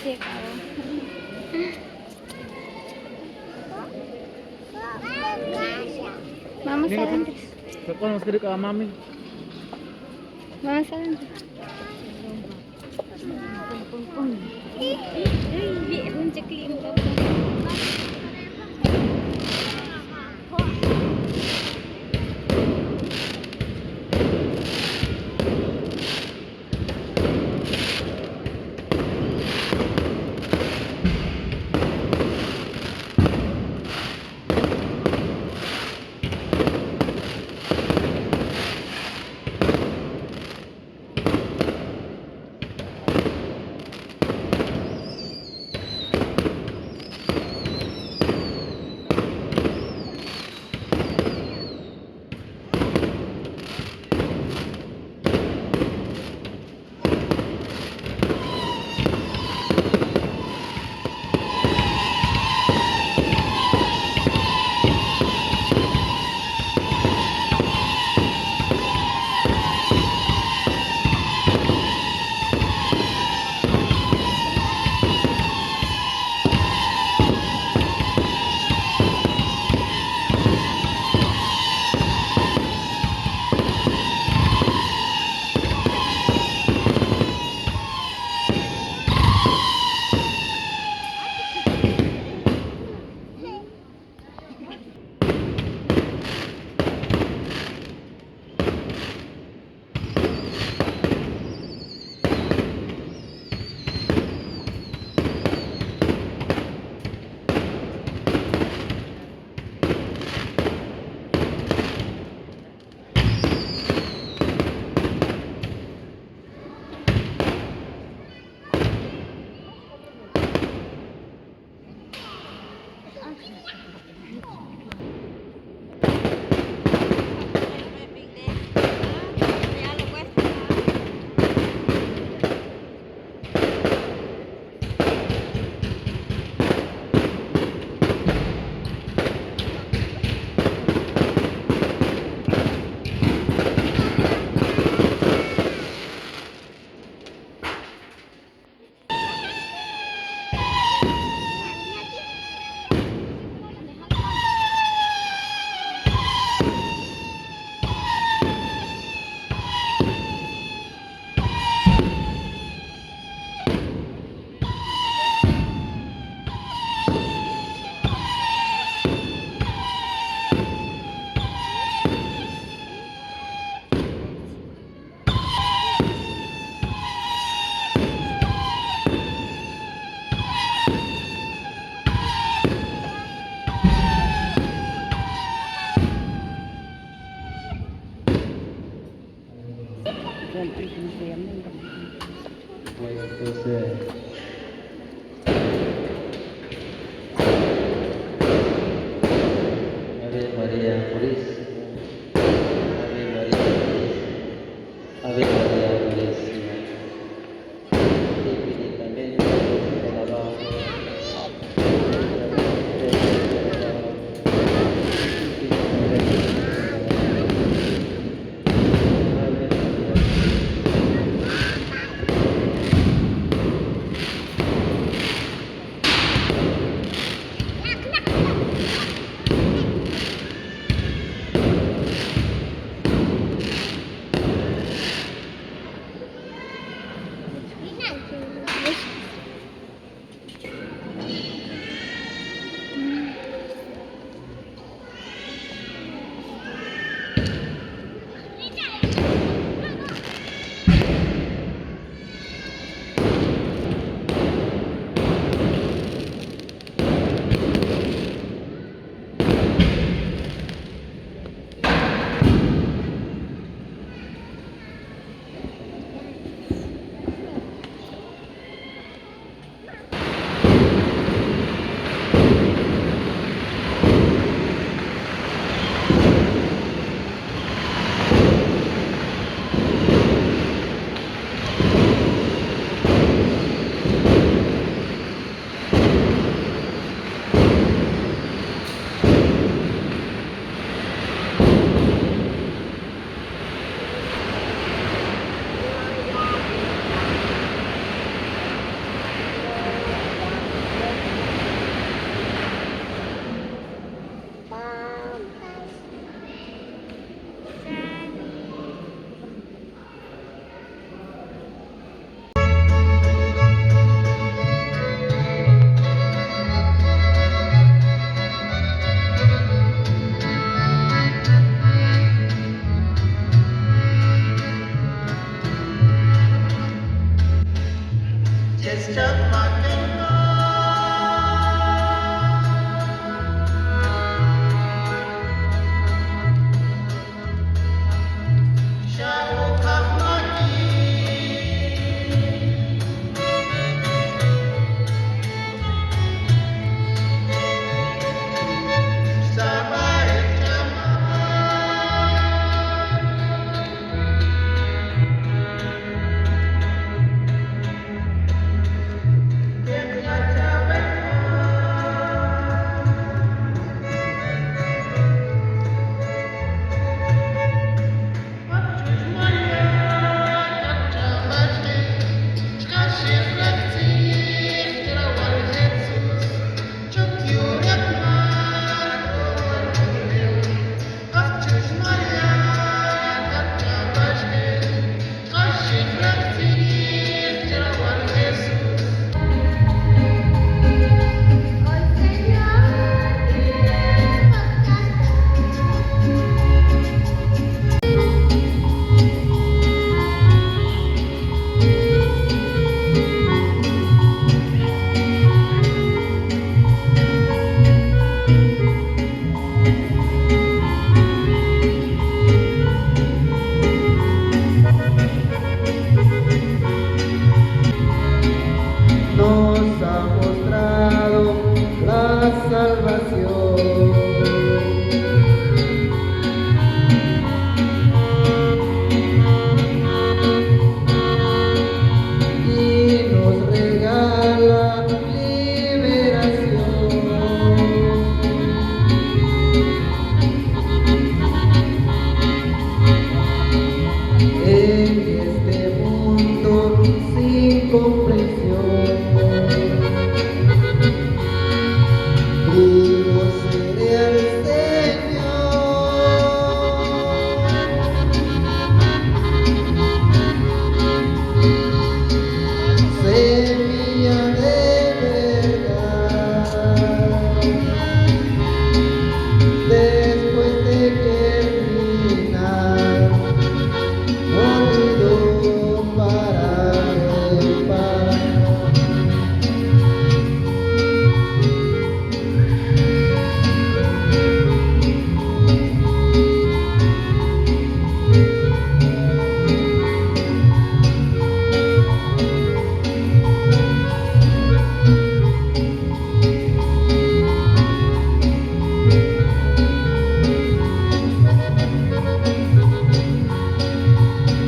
เรียกเอาMama Ini salam. kan kau masih dekat mami. Mama salam. Dia pun ceklim papa. Ave Maria Purísima, Ave Maria Purísima, Ave Maria Purísima, infinitamente te alabamos, Ave Maria Nos ha mostrado la salvación. Y nos regala liberación. En este mundo sin comprensión, vivo seré al Señor, semilla de verdad, después de terminar, olvido para reparar.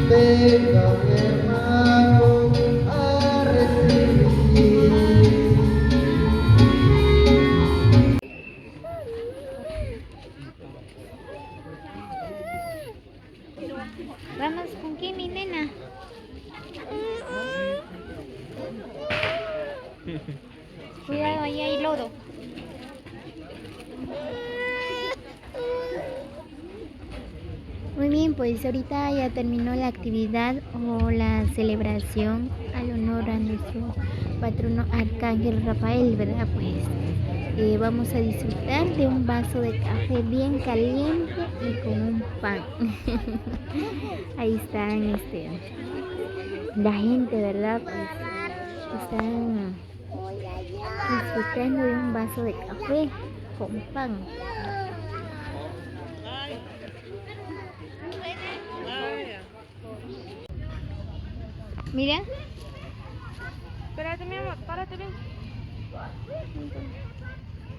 Venga, mi hermano, a recibir. Vamos, ¿con quién, mi nena? Cuidado, ahí hay lodo. Muy bien, pues ahorita ya terminó la actividad o la celebración al honor a nuestro patrono Arcángel Rafael, ¿verdad? Pues vamos a disfrutar de un vaso de café bien caliente y con un pan. Ahí están la gente, ¿verdad? Pues están disfrutando de un vaso de café con pan. Mira. Espérate, mi amor, párate bien.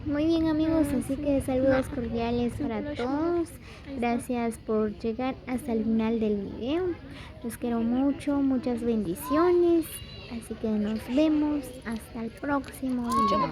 Muy bien, amigos, así que saludos cordiales para todos. Gracias por llegar hasta el final del video. Los quiero mucho, muchas bendiciones. Así que nos vemos hasta el próximo video.